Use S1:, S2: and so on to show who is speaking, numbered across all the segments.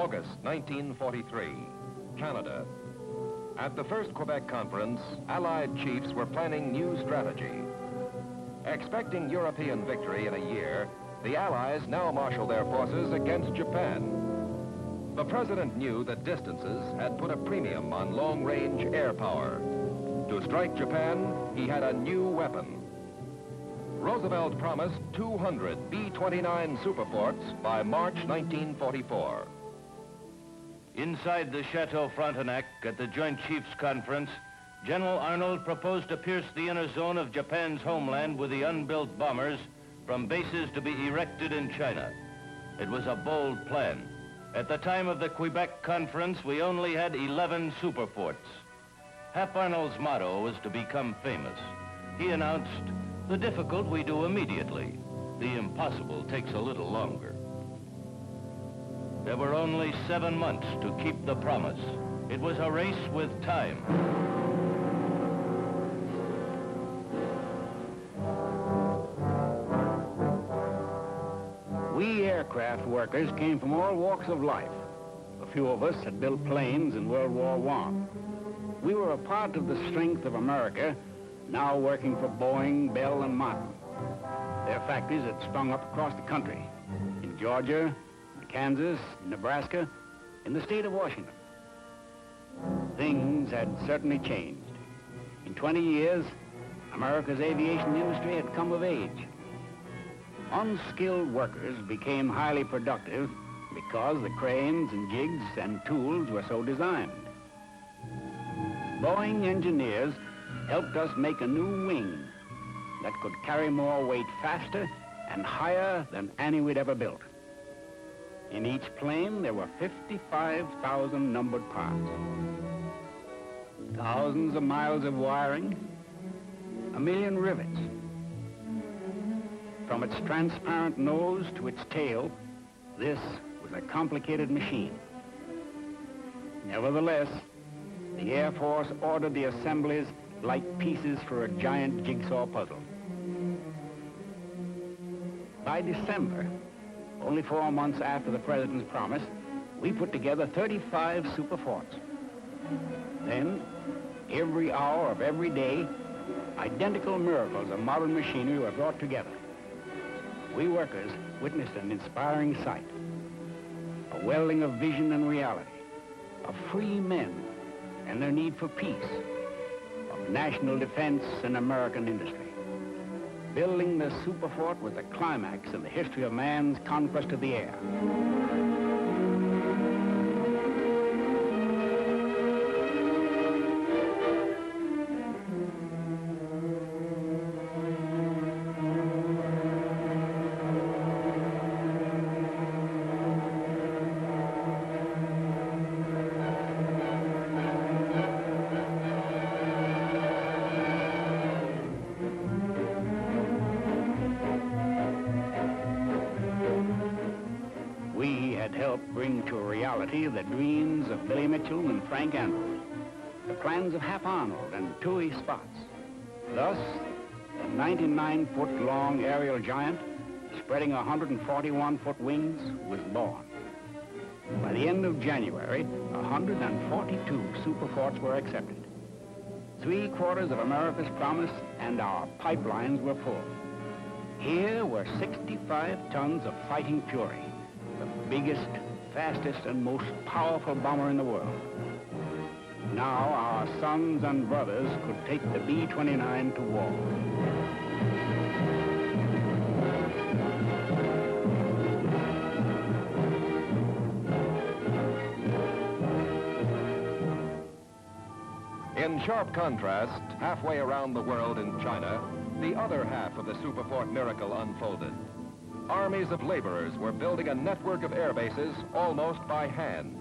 S1: August 1943, Canada. At the first Quebec conference, Allied chiefs were planning new strategy. Expecting European victory in a year, the Allies now marshaled their forces against Japan. The president knew that distances had put a premium on long-range air power. To strike Japan, he had a new weapon. Roosevelt promised 200 B-29 Superforts by March 1944.
S2: Inside the Chateau Frontenac at the Joint Chiefs Conference, General Arnold proposed to pierce the inner zone of Japan's homeland with the unbuilt bombers from bases to be erected in China. It was a bold plan. At the time of the Quebec Conference, we only had 11 Superforts. Hap Arnold's motto was to become famous. He announced, "The difficult we do immediately. The impossible takes a little longer." There were only 7 months to keep the promise. It was a race with time.
S3: We aircraft workers came from all walks of life. A few of us had built planes in World War I. We were a part of the strength of America, now working for Boeing, Bell, and Martin. Their factories had sprung up across the country, in Georgia, in Kansas, in Nebraska, in the state of Washington. Things had certainly changed. In 20 years, America's aviation industry had come of age. Unskilled workers became highly productive because the cranes and jigs and tools were so designed. Boeing engineers helped us make a new wing that could carry more weight faster and higher than any we'd ever built. In each plane, there were 55,000 numbered parts. Thousands of miles of wiring, 1 million rivets. From its transparent nose to its tail, this was a complicated machine. Nevertheless, the Air Force ordered the assemblies like pieces for a giant jigsaw puzzle. By December, only 4 months after the president's promise, we put together 35 Superforts. Then, every hour of every day, identical miracles of modern machinery were brought together. We workers witnessed an inspiring sight, a welding of vision and reality, of free men and their need for peace, of national defense and American industry. Building the Superfort was the climax of the history of man's conquest of the air. Helped bring to reality the dreams of Billy Mitchell and Frank Andrews, the plans of Hap Arnold and Tooey Spots. Thus, the 99-foot-long aerial giant, spreading 141-foot wings, was born. By the end of January, 142 Superforts were accepted. 3/4 of America's promise, and our pipelines were full. Here were 65 tons of fighting fury, the biggest, fastest, and most powerful bomber in the world. Now our sons and brothers could take the B-29 to war.
S1: In sharp contrast, halfway around the world in China, the other half of the Superfort miracle unfolded. Armies of laborers were building a network of air bases almost by hand.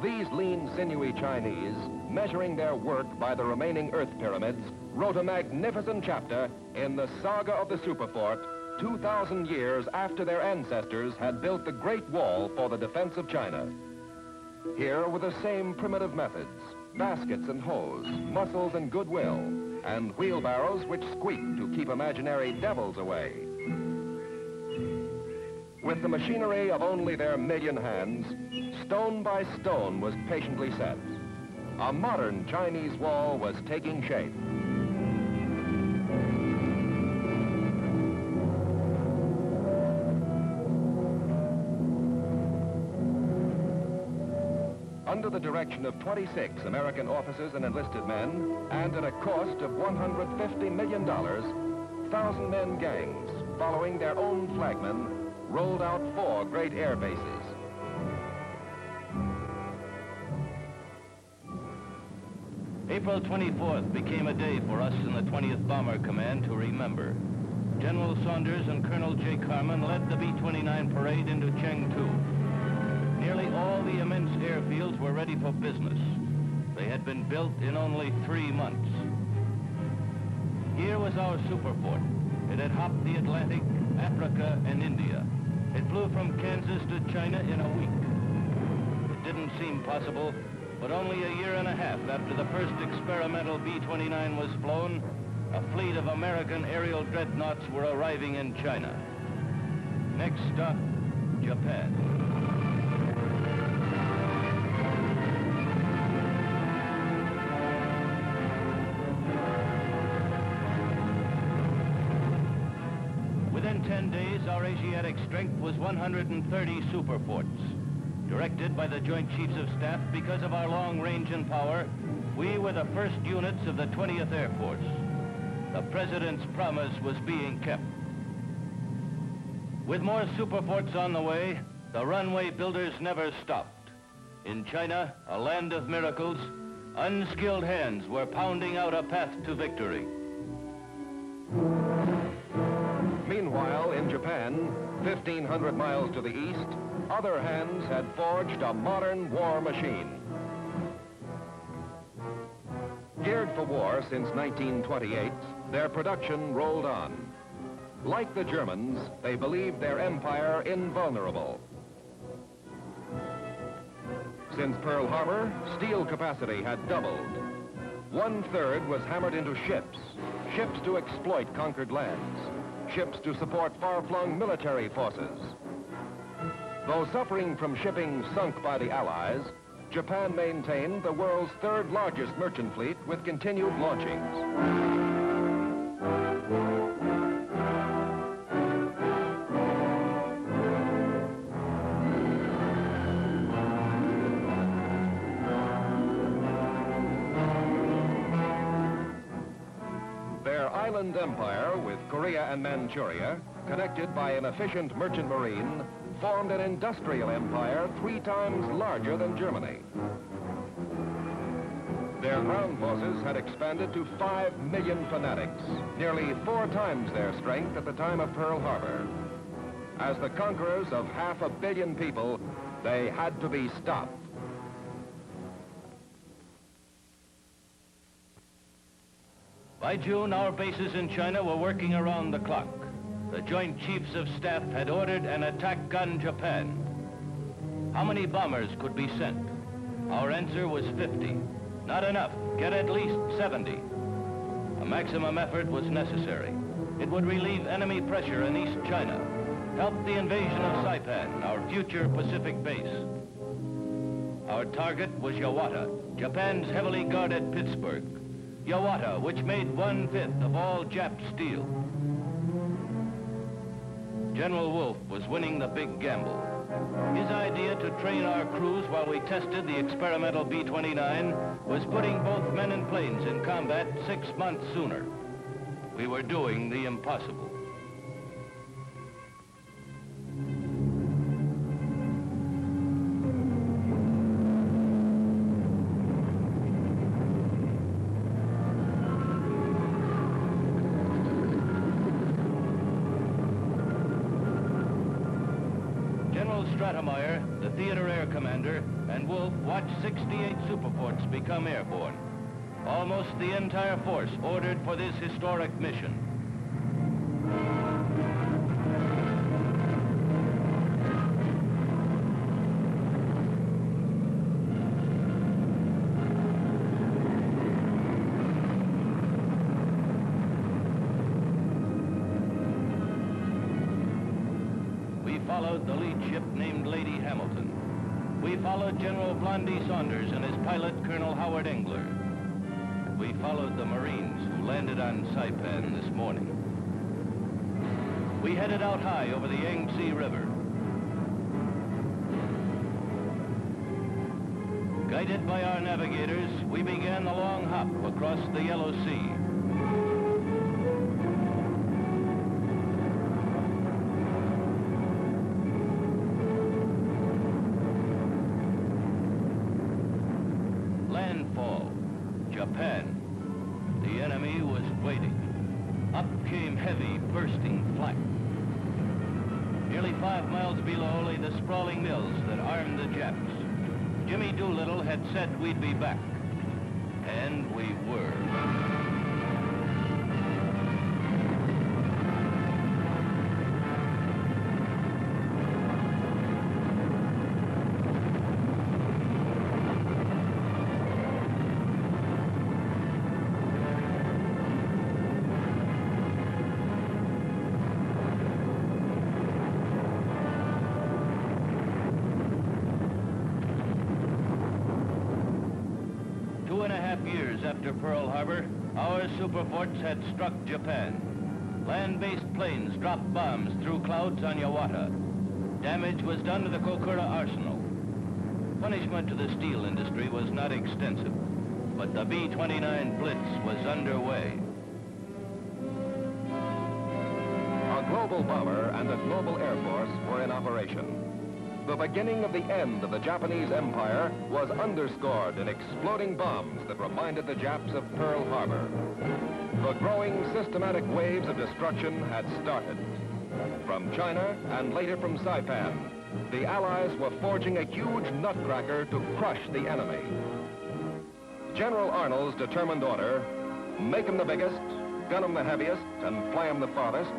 S1: These lean, sinewy Chinese, measuring their work by the remaining Earth pyramids, wrote a magnificent chapter in the saga of the Superfort, 2,000 years after their ancestors had built the Great Wall for the defense of China. Here were the same primitive methods, baskets and hose, muscles and goodwill, and wheelbarrows which squeak to keep imaginary devils away. With the machinery of only their million hands, stone by stone was patiently set. A modern Chinese wall was taking shape. Under the direction of 26 American officers and enlisted men, and at a cost of $150 million, 1,000-men gangs, following their own flagmen, rolled out 4 great air bases.
S2: April 24th became a day for us in the 20th Bomber Command to remember. General Saunders and Colonel J. Carman led the B-29 parade into Chengdu. Nearly all the immense airfields were ready for business. They had been built in only 3 months. Here was our Superfort. It had hopped the Atlantic, Africa, and India. It flew from Kansas to China in a week. It didn't seem possible, but only a year and a half after the first experimental B-29 was flown, a fleet of American aerial dreadnoughts were arriving in China. Next stop, Japan. Within 10 days, our Asiatic strength was 130 Superforts. Directed by the Joint Chiefs of Staff because of our long range and power, we were the first units of the 20th Air Force. The President's promise was being kept. With more Superforts on the way, the runway builders never stopped. In China, a land of miracles, unskilled hands were pounding out a path to victory.
S1: Meanwhile, in Japan, 1,500 miles to the east, other hands had forged a modern war machine. Geared for war since 1928, their production rolled on. Like the Germans, they believed their empire invulnerable. Since Pearl Harbor, steel capacity had doubled. 1/3 was hammered into ships, ships to exploit conquered lands, ships to support far-flung military forces. Though suffering from shipping sunk by the Allies, Japan maintained the world's 3rd largest merchant fleet with continued launchings. Their island empire with Korea and Manchuria, connected by an efficient merchant marine, formed an industrial empire 3 times larger than Germany. Their ground forces had expanded to 5 million fanatics, nearly 4 times their strength at the time of Pearl Harbor. As the conquerors of 500 million people, they had to be stopped.
S2: By June, our bases in China were working around the clock. The Joint Chiefs of Staff had ordered an attack on Japan. How many bombers could be sent? Our answer was 50. Not enough. Get at least 70. A maximum effort was necessary. It would relieve enemy pressure in East China, help the invasion of Saipan, our future Pacific base. Our target was Yawata, Japan's heavily guarded Pittsburgh. Yawata, which made 1/5 of all Jap steel. General Wolfe was winning the big gamble. His idea to train our crews while we tested the experimental B-29 was putting both men and planes in combat 6 months sooner. We were doing the impossible. Stratemeyer, the theater air commander, and Wolfe watched 68 Superforts become airborne. Almost the entire force ordered for this historic mission. followed the lead ship named Lady Hamilton. We followed General Blondie Saunders and his pilot, Colonel Howard Engler. We followed the Marines who landed on Saipan this morning. We headed out high over the Yangtze River. Guided by our navigators, we began the long hop across the Yellow Sea. Landfall, Japan. The enemy was waiting. Up came heavy, bursting flak. Nearly 5 miles below lay the sprawling mills that armed the Japs. Jimmy Doolittle had said we'd be back. And we were. Years after Pearl Harbor, our Superforts had struck Japan. Land-based planes dropped bombs through clouds on Yawata. Damage was done to the Kokura arsenal. Punishment to the steel industry was not extensive, but the B-29 Blitz was underway.
S1: A global bomber and a global air force were in operation. The beginning of the end of the Japanese Empire was underscored in exploding bombs that reminded the Japs of Pearl Harbor. The growing systematic waves of destruction had started. From China and later from Saipan, the Allies were forging a huge nutcracker to crush the enemy. General Arnold's determined order, make 'em the biggest, gun 'em the heaviest, and fly 'em the farthest,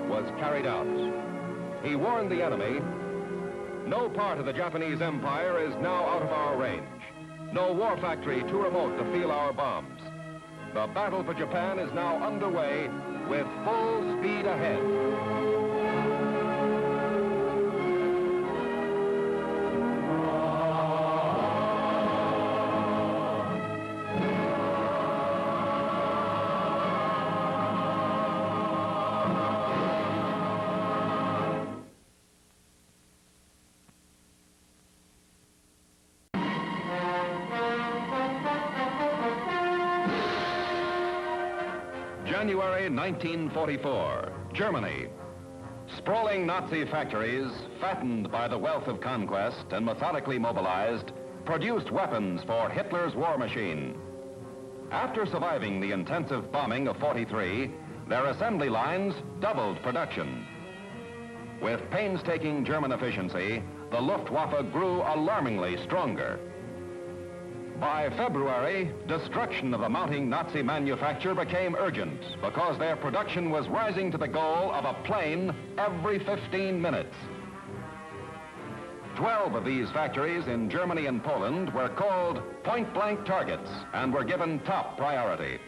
S1: was carried out. He warned the enemy, no part of the Japanese Empire is now out of our range. No war factory too remote to feel our bombs. The battle for Japan is now underway with full speed ahead. January 1944, Germany. Sprawling Nazi factories, fattened by the wealth of conquest and methodically mobilized, produced weapons for Hitler's war machine. After surviving the intensive bombing of 43, their assembly lines doubled production. With painstaking German efficiency, the Luftwaffe grew alarmingly stronger. By February, destruction of the mounting Nazi manufacture became urgent because their production was rising to the goal of a plane every 15 minutes. 12 of these factories in Germany and Poland were called point-blank targets and were given top priority.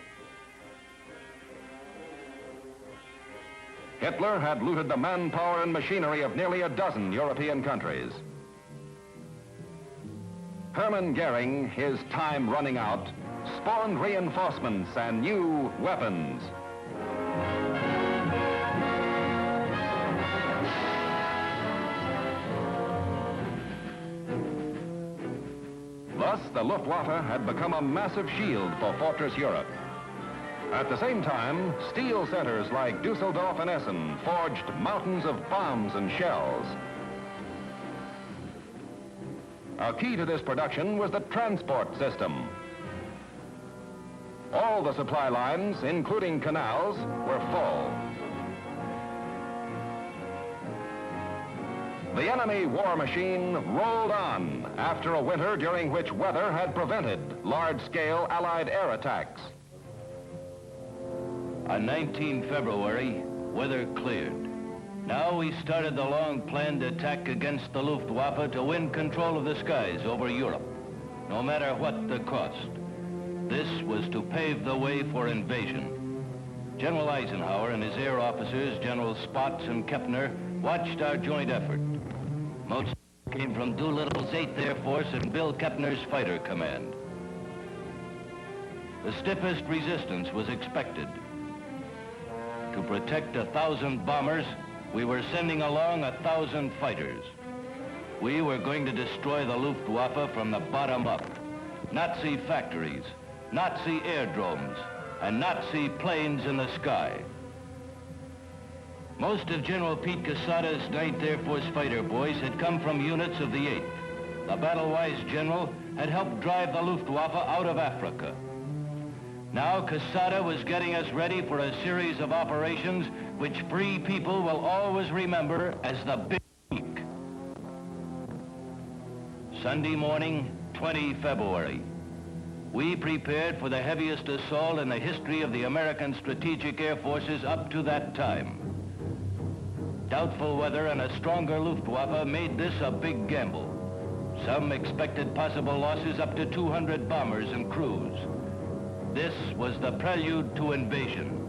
S1: Hitler had looted the manpower and machinery of nearly a dozen European countries. Hermann Goering, his time running out, spawned reinforcements and new weapons. Thus, the Luftwaffe had become a massive shield for Fortress Europe. At the same time, steel centers like Dusseldorf and Essen forged mountains of bombs and shells. A key to this production was the transport system. All the supply lines, including canals, were full. The enemy war machine rolled on after a winter during which weather had prevented large-scale Allied air attacks.
S2: On 19 February, weather cleared. Now we started the long-planned attack against the Luftwaffe to win control of the skies over Europe, no matter what the cost. This was to pave the way for invasion. General Eisenhower and his air officers, General Spaatz and Kepner, watched our joint effort. Most came from Doolittle's 8th Air Force and Bill Kepner's Fighter Command. The stiffest resistance was expected. To protect 1,000 bombers, we were sending along 1,000 fighters. We were going to destroy the Luftwaffe from the bottom up. Nazi factories, Nazi airdromes, and Nazi planes in the sky. Most of General Pete Quesada's 9th Air Force fighter boys had come from units of the 8th. The battle-wise general had helped drive the Luftwaffe out of Africa. Now Quesada was getting us ready for a series of operations which free people will always remember as the Big Week. Sunday morning, 20 February. We prepared for the heaviest assault in the history of the American Strategic Air Forces up to that time. Doubtful weather and a stronger Luftwaffe made this a big gamble. Some expected possible losses up to 200 bombers and crews. This was the prelude to invasion.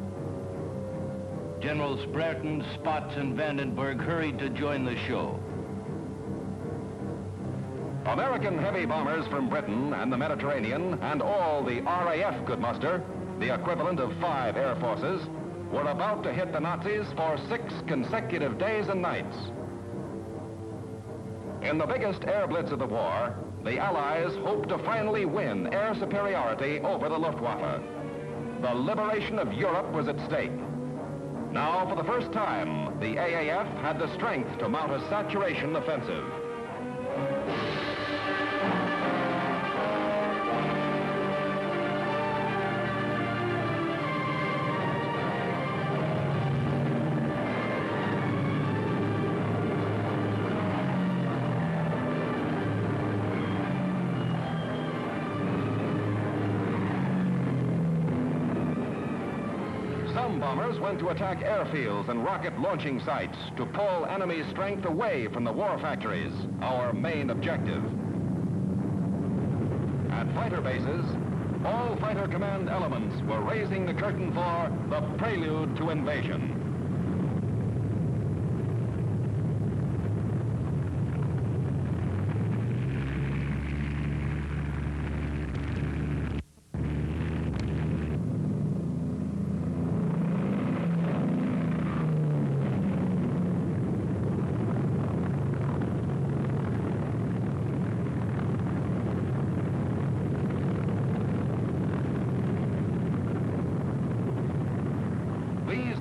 S2: Generals Brereton, Spotts, and Vandenberg hurried to join the show.
S1: American heavy bombers from Britain and the Mediterranean and all the RAF could muster, the equivalent of 5 air forces, were about to hit the Nazis for 6 consecutive days and nights. In the biggest air blitz of the war, the Allies hoped to finally win air superiority over the Luftwaffe. The liberation of Europe was at stake. Now, for the first time, the AAF had the strength to mount a saturation offensive. Some bombers went to attack airfields and rocket launching sites to pull enemy strength away from the war factories, our main objective. At fighter bases, all fighter command elements were raising the curtain for the prelude to invasion.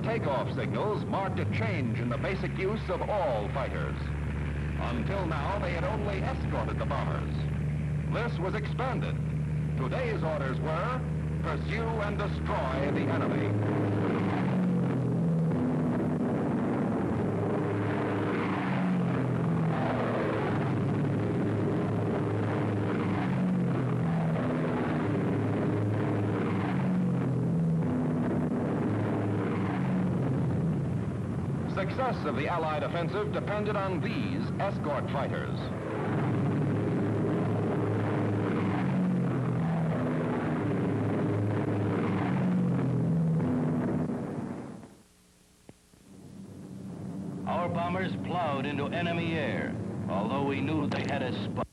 S1: Takeoff signals marked a change in the basic use of all fighters. Until now, they had only escorted the bombers. This was expanded. Today's orders were, pursue and destroy the enemy. Success of the Allied offensive depended on these escort fighters.
S2: Our bombers plowed into enemy air, although we knew they had us spotted.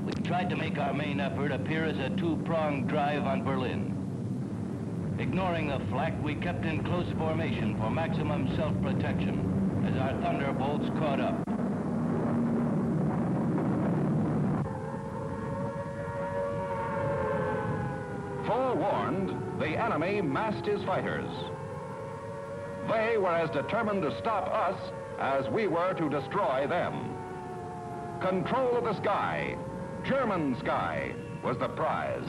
S2: We tried to make our main effort appear as a two-pronged drive on Berlin. Ignoring the flak, we kept in close formation for maximum self-protection as our thunderbolts caught up.
S1: Forewarned, the enemy massed his fighters. They were as determined to stop us as we were to destroy them. Control of the sky, German sky, was the prize.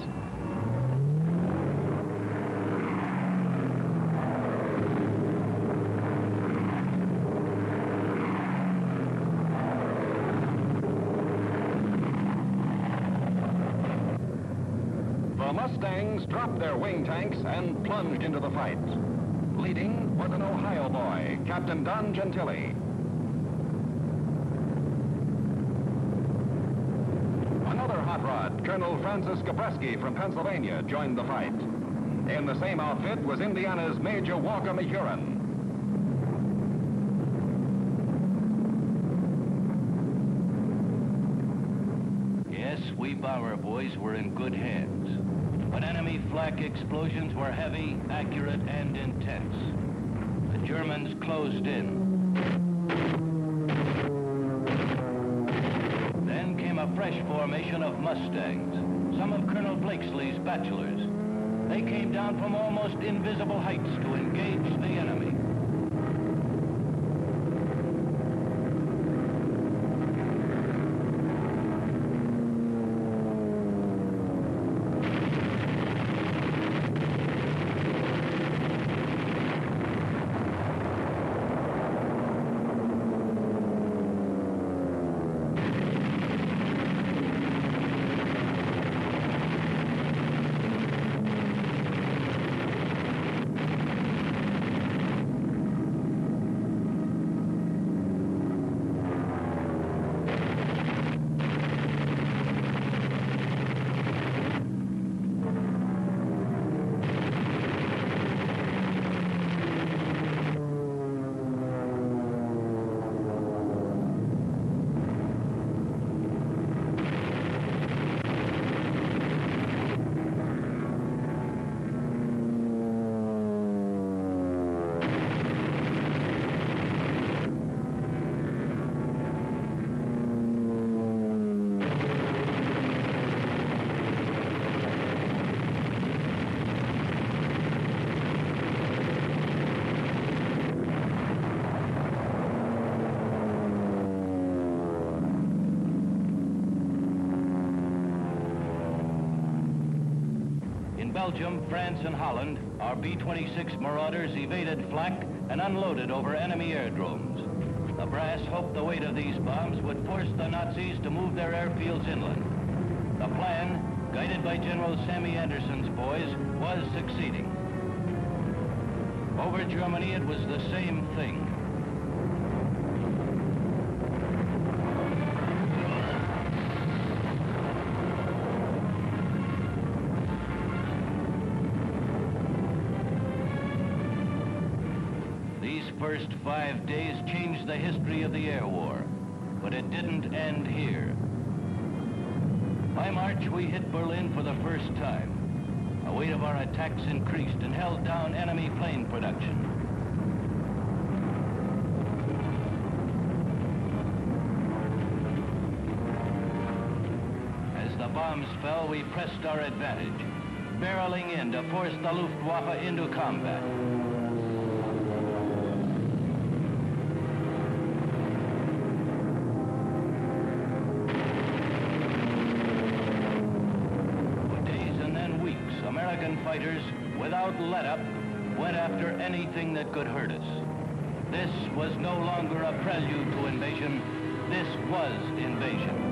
S1: The Mustangs dropped their wing tanks and plunged into the fight. Leading was an Ohio boy, Captain Don Gentili. Another hot rod, Colonel Francis Gabreski from Pennsylvania, joined the fight. In the same outfit was Indiana's Major Walker McHuron.
S2: we bomber boys were in good hands. But enemy flak explosions were heavy, accurate, and intense. The Germans closed in. Then came a fresh formation of Mustangs, some of Colonel Blakesley's bachelors. They came down from almost invisible heights to engage the enemy. Belgium, France, and Holland, our B-26 Marauders evaded flak and unloaded over enemy aerodromes. The brass hoped the weight of these bombs would force the Nazis to move their airfields inland. The plan, guided by General Sammy Anderson's boys, was succeeding. Over Germany, it was the same thing. First 5 days changed the history of the air war, but it didn't end here. By March, we hit Berlin for the first time. The weight of our attacks increased and held down enemy plane production. As the bombs fell, we pressed our advantage, barreling in to force the Luftwaffe into combat. American fighters, without let-up, went after anything that could hurt us. This was no longer a prelude to invasion. This was invasion.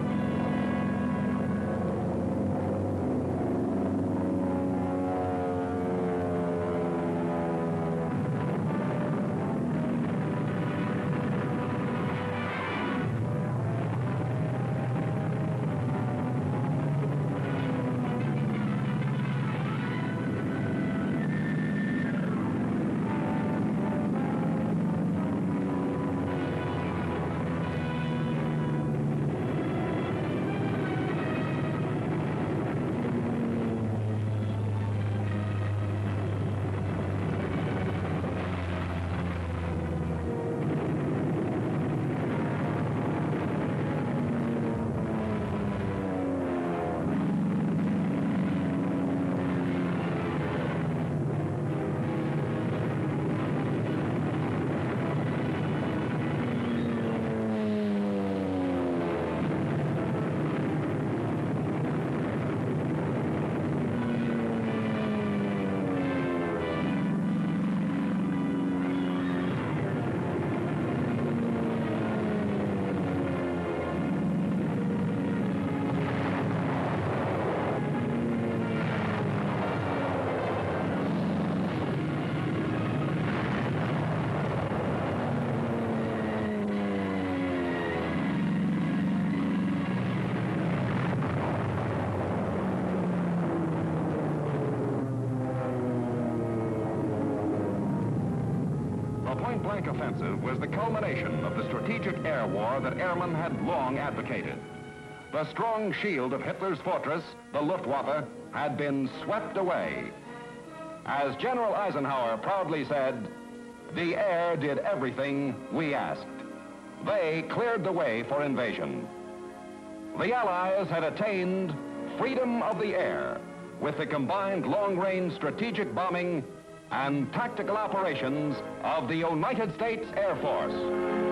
S1: The point-blank offensive was the culmination of the strategic air war that airmen had long advocated. The strong shield of Hitler's fortress, the Luftwaffe, had been swept away. As General Eisenhower proudly said, "The air did everything we asked." They cleared the way for invasion. The Allies had attained freedom of the air with the combined long-range strategic bombing and tactical operations of the United States Air Force.